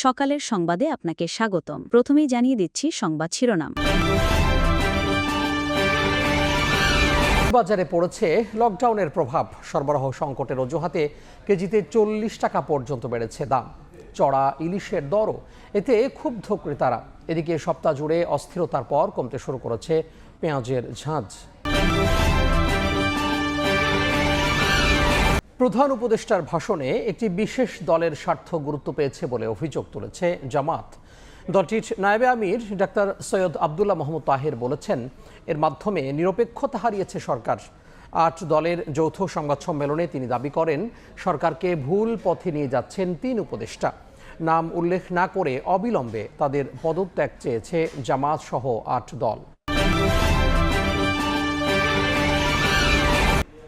সকালের সংবাদে আপনাকে স্বাগতম। প্রথমেই জানিয়ে দিচ্ছি সংবাদ শিরোনাম। বাজারে পড়েছে লকডাউনের প্রভাব। সরবরাহ সংকটের অজুহাতে কেজিতে 40 টাকা পর্যন্ত বেড়েছে দাম। চড়া ইলিশের দরও, এতে ক্ষুব্ধ ক্রেতারা। এদিকে সপ্তাহ জুড়ে অস্থিরতার পর কমতে শুরু করেছে পেঁয়াজের ঝাঁজ। প্রধান উপদেষ্টার ভাষণে একটি বিশেষ দলের স্বার্থ গুরুত্ব পেয়েছে বলে অভিযোগ তুলেছে জামাত। দলটির নায়েবে আমির ডাক্তার সৈয়দ আবদুল্লাহ মোহাম্মদ তাহের বলেছেন, এর মাধ্যমে নিরপেক্ষতা হারিয়েছে সরকার। 8 দলের যৌথ সংবাদ সম্মেলনে তিনি দাবি করেন, সরকারকে ভুল পথে নিয়ে যাচ্ছেন 3 উপদেষ্টা। নাম উল্লেখ না করে অবিলম্বে তাদের পদত্যাগ চেয়েছে জামাত সহ 8 দল।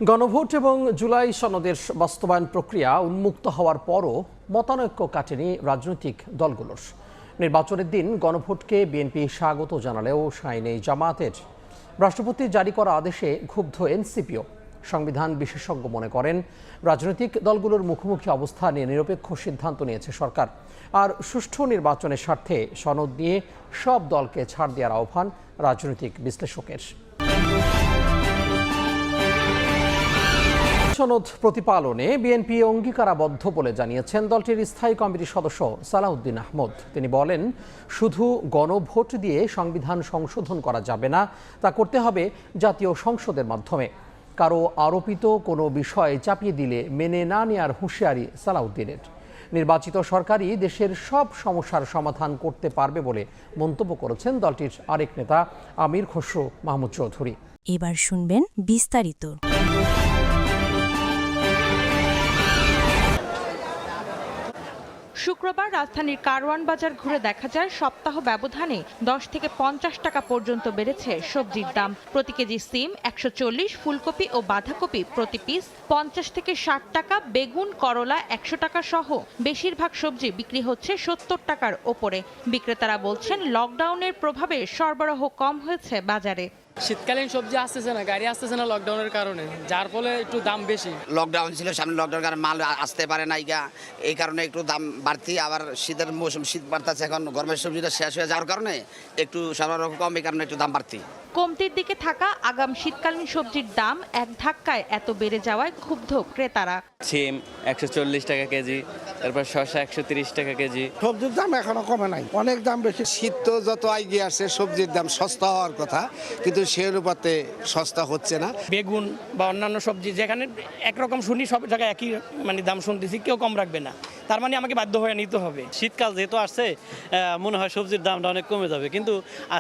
গণভোট এবং জুলাই সনদের বাস্তবায়ন প্রক্রিয়া উন্মুক্ত হওয়ার পরও মতানৈক্য কাটেনি রাজনৈতিক দলগুলোর। নির্বাচনের দিন গণভোটকে বিএনপি স্বাগত জানালেও সায় নেই জামায়াতের। রাষ্ট্রপতির জারি করা আদেশে ক্ষুব্ধ এনসিপিও। সংবিধান বিশেষজ্ঞ মনে করেন, রাজনৈতিক দলগুলোর মুখোমুখি অবস্থা নিয়ে নিরপেক্ষ সিদ্ধান্ত নিয়েছে সরকার। আর সুষ্ঠু নির্বাচনের স্বার্থে সনদ নিয়ে সব দলকে ছাড় দেওয়ার আহ্বান রাজনৈতিক বিশ্লেষকের। সনদ প্রতিপালনে বিএনপি অঙ্গীকারাবদ্ধ বলে জানিয়েছেন দলটির স্থায়ী কমিটির সদস্য সালাউদ্দিন আহমদ। তিনি বলেন, শুধু গণভোট দিয়ে সংবিধান সংশোধন করা যাবে না, তা করতে হবে জাতীয় সংসদের মাধ্যমে। কারো আরোপিত কোনো বিষয় চাপিয়ে দিলে মেনে না নেওয়ার হুঁশিয়ারি সালাউদ্দিনের। নির্বাচিত সরকারই দেশের সব সমস্যার সমাধান করতে পারবে বলে মন্তব্য করেছেন দলটির আরেক নেতা আমির খসরু মাহমুদ চৌধুরী। এবার শুনবেন বিস্তারিত। শুক্রবার রাজধানীর কারওয়ান বাজার ঘুরে দেখা যায়, সপ্তাহ ব্যবধানে 10 থেকে 50 টাকা পর্যন্ত বেড়েছে সবজির দাম। প্রতি কেজি সিম 140, ফুলকপি ও বাঁধাকপি প্রতি পিস 50 থেকে 60 টাকা, বেগুন করলা 100 টাকা সহ বেশিরভাগ সবজি বিক্রি হচ্ছে 70 টাকার ওপরে। বিক্রেতারা বলছেন, লকডাউনের প্রভাবে সরবরাহ কম হয়েছে বাজারে। শীতকালীন সবজি আসতেছে না, গাড়ি আসতেছে না লকডাউনের কারণে, যার ফলে একটু দাম বেশি। লকডাউন ছিল, সামনে লকডাউন কারণে মাল আসতে পারে না, এই কারণে একটু দাম বাড়তি। আবার শীতের মৌসুম, শীত বাড়তেছে, এখন গরমের সবজিটা শেষ হয়ে যাওয়ার কারণে একটু সরবরাহ কম, এই কারণে একটু দাম বাড়তি। কমতির দিকে থাকা আগাম শীতকালীন সবজির দাম এক ধাক্কায় এত বেড়ে যাওয়ায় ক্ষুব্ধ ক্রেতারা। সিম 140 টাকা কেজি, তারপর শসা 130 টাকা কেজি। সবজির দাম এখনো কমে নাই, অনেক দাম বেশি। শীত তো যত এগিয়ে আসছে, সবজির দাম সস্তা হওয়ার কথা, কিন্তু সে অনুপাতে সস্তা হচ্ছে না। বেগুন বা অন্যান্য সবজি যেখানে একরকম শুনি, সব জায়গায় একই দাম শুনতেছি, কেউ কম রাখবে না। তার মানে আমাকে বাধ্য হয়ে নিতে হবে। শীতকাল যেহেতু আসছে, মনে হয় সবজির দামটা অনেক কমে যাবে, কিন্তু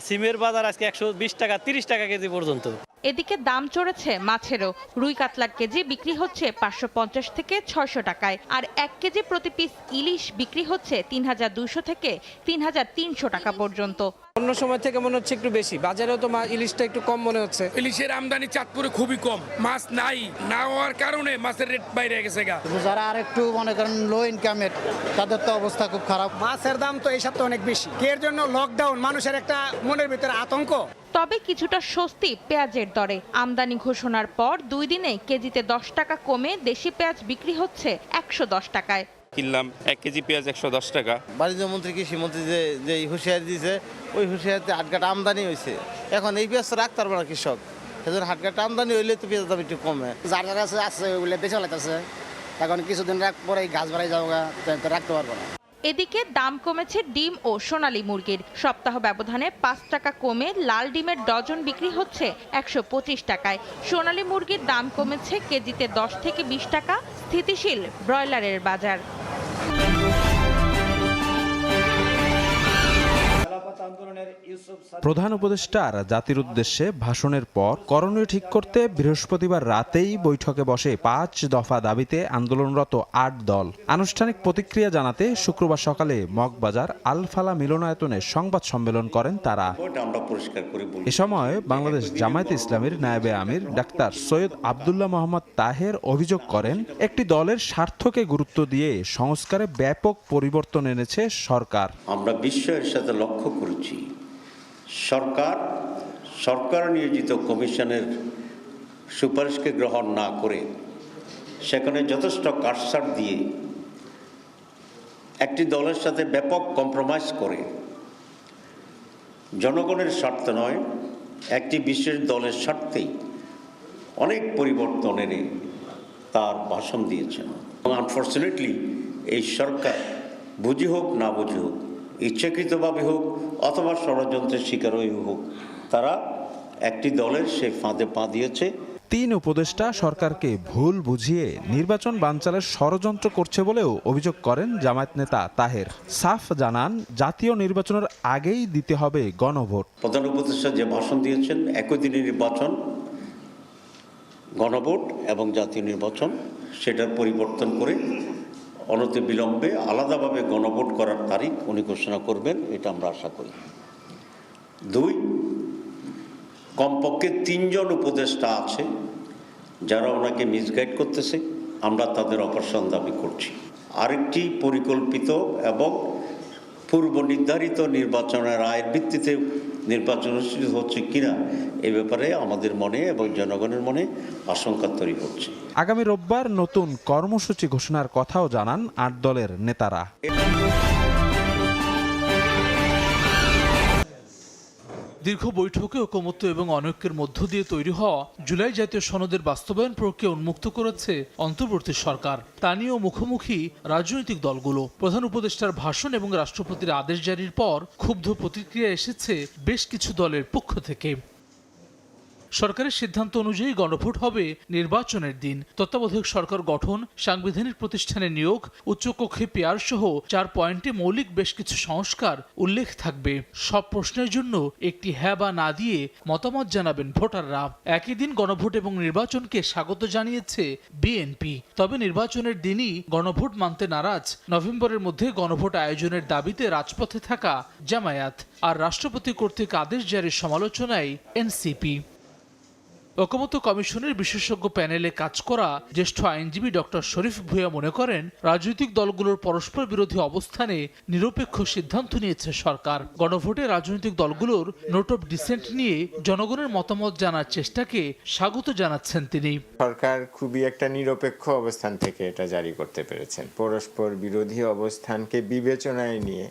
সিমের বাজার আজকে 120 টাকা 30 টাকা কেজি পর্যন্ত। এদিকে দাম চড়েছে মাছেরও। রুই কাতলার কেজি বিক্রি হচ্ছে 550 থেকে 600 টাকায়, আর 1 কেজি প্রতি পিস ইলিশ বিক্রি হচ্ছে 3200 থেকে 3300 টাকা পর্যন্ত। অন্য সময় থেকে মনে হচ্ছে একটু বেশি, বাজারেও তো ইলিশটা একটু কম মনে হচ্ছে। ইলিশের আমদানি চাঁদপুরে খুবই কম, মাছ নাই, না হওয়ার কারণে মাছের রেট বাইরে গেছে। যারা আর একটু মনে করেন লো ইনকামের, তাদের তো অবস্থা খুব খারাপ। মাছের দাম তো এই সপ্তাহে অনেক বেশি। এর জন্য লকডাউন, মানুষের একটা মনের ভিতরে আতঙ্ক। তবে কিছুটা স্বস্তি পেঁয়াজের দরে। আমদানি ঘোষণার পর 2 দিনে কেজিতে 10 টাকা কমে দেশি পেঁয়াজ বিক্রি হচ্ছে 110 টাকায়। কিনলাম 1 কেজি পেঁয়াজ 110 টাকা। বাণিজ্য মন্ত্রী, কৃষি মন্ত্রী যে হুঁশিয়ারি দিয়েছে, ওই হুঁশিয়ারিতে হাটঘাট আমদানি হয়েছে। এখন এই পেঁয়াজ রাখতে পারবে না কৃষক, সেজন্য হাটঘাট আমদানি হইলে তো পেঁয়াজ দাম একটু কমে। যার যার কাছে আছে ওইগুলো বেঁচে লাগতেছে, এখন কিছুদিন পরে গাছ বাড়াই যাবো, রাখতে পারবো না। এদিকে দাম কমেছে ডিম ও সোনালী মুরগির। সপ্তাহ ব্যবধানে 5 টাকা কমে লাল ডিমের ডজন বিক্রি হচ্ছে 125 টাকায়। সোনালী মুরগির দাম কমেছে কেজিতে 10 থেকে 20 টাকা। স্থিতিশীল ব্রয়লারের বাজার। প্রধান উপদেষ্টার জাতির উদ্দেশ্যে ভাষণের পর করণীয় ঠিক করতে বৃহস্পতিবার রাতেই বৈঠকে বসে 5 দফা দাবিতে আন্দোলনরত 8 দল। আনুষ্ঠানিক প্রতিক্রিয়া জানাতে শুক্রবার সকালে মগবাজার আল-ফালাহ মিলনায়তনে সংবাদ সম্মেলন করেন তারা। এ সময় বাংলাদেশ জামায়াতে ইসলামীর নায়েবে আমির ডাক্তার সৈয়দ আবদুল্লাহ মোহাম্মদ তাহের অভিযোগ করেন, একটি দলের স্বার্থকে গুরুত্ব দিয়ে সংস্কারে ব্যাপক পরিবর্তন এনেছে সরকার। আমরা বিস্ময়ের সাথে লক্ষ্য করেছি, সরকার নিয়োজিত কমিশনের সুপারিশকে গ্রহণ না করে সেখানে যথেষ্ট কাটছাঁট দিয়ে একটি দলের সাথে ব্যাপক কম্প্রোমাইজ করে জনগণের স্বার্থ নয়, একটি বিশেষ দলের স্বার্থেই অনেক পরিবর্তন এনে তার ভাষণ দিয়েছেন। আনফর্চুনেটলি এই সরকার বুঝি হোক না বুঝি হোক, ইচ্ছাকৃতভাবে হোক অথবা ষড়যন্ত্রের শিকার হয়ে হোক, তারা একটি দলের সে ফাঁদে পা দিয়েছে। 3 উপদেষ্টা সরকারকে ভুল বুঝিয়ে নির্বাচন বানচালের ষড়যন্ত্র করছে বলেও অভিযোগ করেন জামায়াত নেতা তাহের। সাফ জানান, জাতীয় নির্বাচনের আগেই দিতে হবে গণভোট। প্রধান উপদেষ্টা যে ভাষণ দিয়েছেন, একই দিনে নির্বাচন, গণভোট এবং জাতীয় নির্বাচন, সেটার পরিবর্তন করে অনতিবিলম্বে আলাদাভাবে গণভোট করার তারিখ উনি ঘোষণা করবেন, এটা আমরা আশা করি। 2, কমপক্ষে 3 জন উপদেষ্টা আছে যারা ওনাকে মিসগাইড করতেছে, আমরা তাদের অপসারণ দাবি করছি। আরেকটি পরিকল্পিত এবং পূর্ব নির্ধারিত নির্বাচনের আয়ের ভিত্তিতে নির্বাচন অনুষ্ঠিত হচ্ছে কিনা এ ব্যাপারে আমাদের মনে এবং জনগণের মনে আশঙ্কা তৈরি হচ্ছে। আগামী রোববার নতুন কর্মসূচি ঘোষণার কথাও জানান 8 দলের নেতারা। দীর্ঘ বৈঠকে ঐকমত্য এবং অনৈক্যের মধ্য দিয়ে তৈরি হওয়া জুলাই জাতীয় সনদের বাস্তবায়ন প্রক্রিয়া উন্মুক্ত করেছে অন্তর্বর্তী সরকার। তা নিয়েও মুখোমুখি রাজনৈতিক দলগুলো। প্রধান উপদেষ্টার ভাষণ এবং রাষ্ট্রপতির আদেশ জারির পর ক্ষুব্ধ প্রতিক্রিয়া এসেছে বেশ কিছু দলের পক্ষ থেকে। সরকারের সিদ্ধান্ত অনুযায়ী গণভোট হবে নির্বাচনের দিন। তত্ত্বাবধায়ক সরকার গঠন, সাংবিধানিক প্রতিষ্ঠানে নিয়োগ, উচ্চকক্ষে পেয়ার সহ 4 পয়েন্টে মৌলিক বেশ কিছু সংস্কার উল্লেখ থাকবে। সব প্রশ্নের জন্য একটি হ্যাঁ বা না দিয়ে মতামত জানাবেন ভোটাররা। একই দিন গণভোট এবং নির্বাচনকে স্বাগত জানিয়েছে বিএনপি। তবে নির্বাচনের দিনই গণভোট মানতে নারাজ নভেম্বরের মধ্যে গণভোট আয়োজনের দাবিতে রাজপথে থাকা জামায়াত। আর রাষ্ট্রপতি কর্তৃক আদেশ জারির সমালোচনায় এনসিপি। ঐকমত্য কমিশনের বিশেষজ্ঞ প্যানেলে কাজ করা জ্যেষ্ঠ আইনজীবী ডক্টর শরীফ ভূঁইয়া মনে করেন, রাজনৈতিক দলগুলোর পরস্পর বিরোধী অবস্থানে নিরপেক্ষ সিদ্ধান্ত নিয়েছে সরকার। গণভোটে রাজনৈতিক দলগুলোর নোট অফ ডিসেন্ট নিয়ে জনগণের মতামত জানার চেষ্টাকে স্বাগত জানাচ্ছেন তিনি। সরকার খুবই একটা নিরপেক্ষ অবস্থান থেকে এটা জারি করতে পেরেছেন। পরস্পর বিরোধী অবস্থানকে বিবেচনায় নিয়ে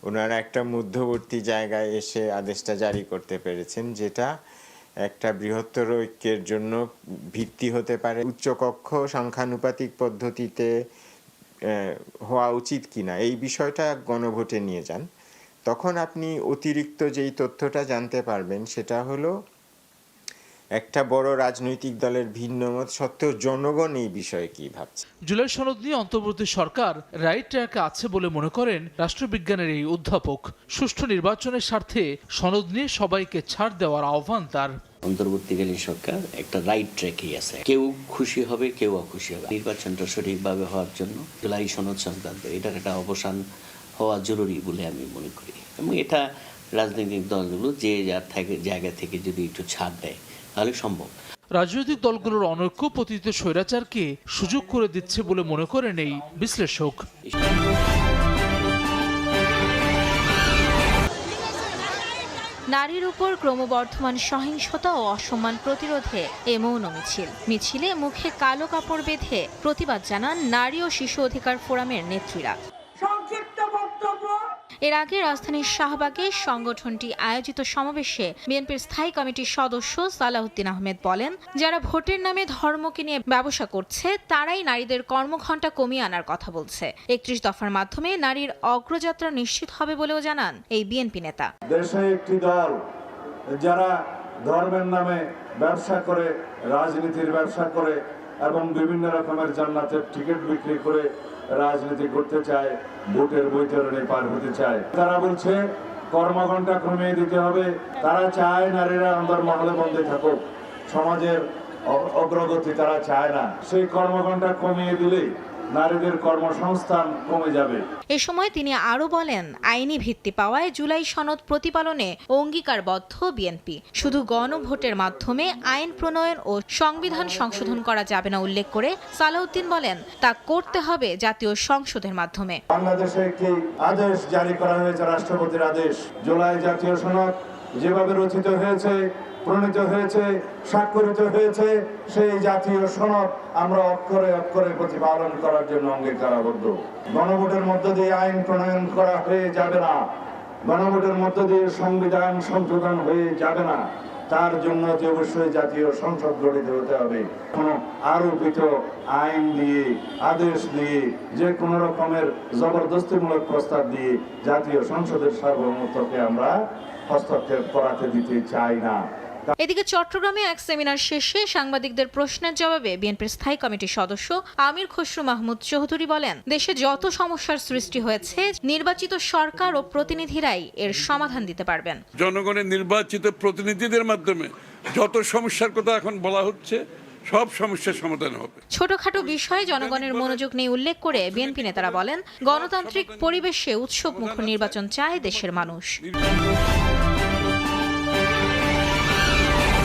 ওনারা একটা মধ্যবর্তী জায়গায় এসে আদেশটা জারি করতে পেরেছেন, যেটা একটা বৃহত্তর ঐক্যের জন্য ভিত্তি হতে পারে। উচ্চকক্ষ সংখ্যানুপাতিক পদ্ধতিতে হওয়া উচিত কিনা এই বিষয়টা গণভোটে নিয়ে যান, তখন আপনি অতিরিক্ত যেই তথ্যটা জানতে পারবেন সেটা হলো একটা বড় রাজনৈতিক দলের ভিন্ন মত সত্ত্বেও জনগণ এই বিষয়ে কি ভাবছে। জুলাই সনদ নিয়ে অন্তর্বর্তী সরকার রাইট ট্র্যাকে আছে বলে মনে করেন রাষ্ট্রবিজ্ঞানের এই অধ্যাপক। সুষ্ঠু নির্বাচনের স্বার্থে সনদ নিয়ে সবাইকে ছাড় দেওয়ার আহ্বান তার। অন্তর্বর্তীকালীন সরকার একটা রাইট ট্র্যাকেই আছে। কেউ খুশি হবে, কেউ অখুশি হবে। নির্বাচনটা সঠিকভাবে হওয়ার জন্য জুলাই সনদ সংক্রান্ত এটার একটা অবসান হওয়া জরুরি বলে আমি মনে করি। এবং এটা রাজনৈতিক দলগুলো যে যার জায়গা থেকে যদি একটু ছাড় দেয় তাহলে সম্ভব। রাজনৈতিক দলগুলোর অনৈক্য পতিত স্বৈরাচারকে সুযোগ করে দিচ্ছে বলে মনে করেন এই বিশ্লেষক। নারীর উপর ক্রমবর্ধমান সহিংসতা ও অসম্মান প্রতিরোধে এ মৌন মিছিলে মুখে কালো কাপড় বেঁধে প্রতিবাদ জানান নারী ও শিশু অধিকার ফোরামের নেত্রীরা। এর আগে রাজধানীর শাহবাগে সংগঠনটি আয়োজিত সমাবেশে বিএনপির স্থায়ী কমিটির সদস্য সালাউদ্দিন আহমেদ বলেন, যারা ভোটের নামে ধর্মকে নিয়ে ব্যবসা করছে তারাই নারীদের কর্মঘণ্টা কমিয়ে আনার কথা বলছে। 31 দফার মাধ্যমে নারীর অগ্রযাত্রা নিশ্চিত হবে বলেও জানান এই বিএনপি নেতা। দেশে একটি দল যারা ধর্মের নামে ব্যবসা করে, রাজনীতির ব্যবসা করে এবং বিভিন্ন রকমের জান্নাতের টিকিট বিক্রি করে রাজনীতি করতে চায়, ভোটের বৈতরণে পার হতে চায়। তারা বলছে কর্মঘণ্টা কমিয়ে দিতে হবে। তারা চায় নারীরা অন্তর্মহলে বন্দী থাকুক, সমাজের অগ্রগতি তারা চায় না। সেই কর্মঘণ্টা কমিয়ে দিলেই নারীদের কর্মসংস্থান কমে যাবে। এ সময় তিনি আরো বলেন, আইনি ভিত্তি পাওয়ায় জুলাই সনদ প্রতিপালনে অঙ্গীকারবদ্ধ বিএনপি। শুধু গণভোটের মাধ্যমে আইন প্রণয়ন ও সংবিধান সংশোধন করা যাবে না উল্লেখ করে সালাউদ্দিন বলেন, তা করতে হবে জাতীয় সংসদের মাধ্যমে। বাংলাদেশে একটি আদেশ জারি করা হয়েছে, রাষ্ট্রপতির আদেশ। জুলাই জাতীয় সনদ যেভাবে রচিত হয়েছে প্রণীত হয়েছে, স্বাক্ষরিত হয়েছে, সেই জাতীয় সনদ আমরা অক্ষরে অক্ষরে প্রতিপালন করার জন্য অঙ্গীকারাবদ্ধ। গণভোটের মধ্য দিয়ে আইন প্রণয়ন করা হয়ে যাবে না, গণভোটের মধ্য দিয়ে সংবিধান সংশোধন হয়ে যাবে না, তার জন্য যে অবশ্যই জাতীয় সংসদ গঠিত হতে হবে। কোনো আরোপিত আইন দিয়ে, আদেশ দিয়ে, যে কোনো রকমের জবরদস্তিমূলক প্রস্তাব দিয়ে জাতীয় সংসদের সার্বভৌমত্বকে আমরা হস্তক্ষেপ করাতে দিতে চাই না। এদিকে চট্টগ্রামে এক সেমিনার শেষে সাংবাদিকদের প্রশ্নের জবাবে বিএনপির স্থায়ী কমিটির সদস্য আমির খসরু মাহমুদ চৌধুরী বলেন, দেশে যত সমস্যার সৃষ্টি হয়েছে নির্বাচিত সরকার ও প্রতিনিধিরাই এর সমাধান দিতে পারবেন। জনগণের নির্বাচিত প্রতিনিধিদের মাধ্যমে যত সমস্যার কথা এখন বলা হচ্ছে সব সমস্যার সমাধান হবে। ছোটখাটো বিষয়ে জনগণের মনোযোগ নেই উল্লেখ করে বিএনপি নেতারা বলেন, গণতান্ত্রিক পরিবেশে উৎসবমুখর নির্বাচন চায় দেশের মানুষ।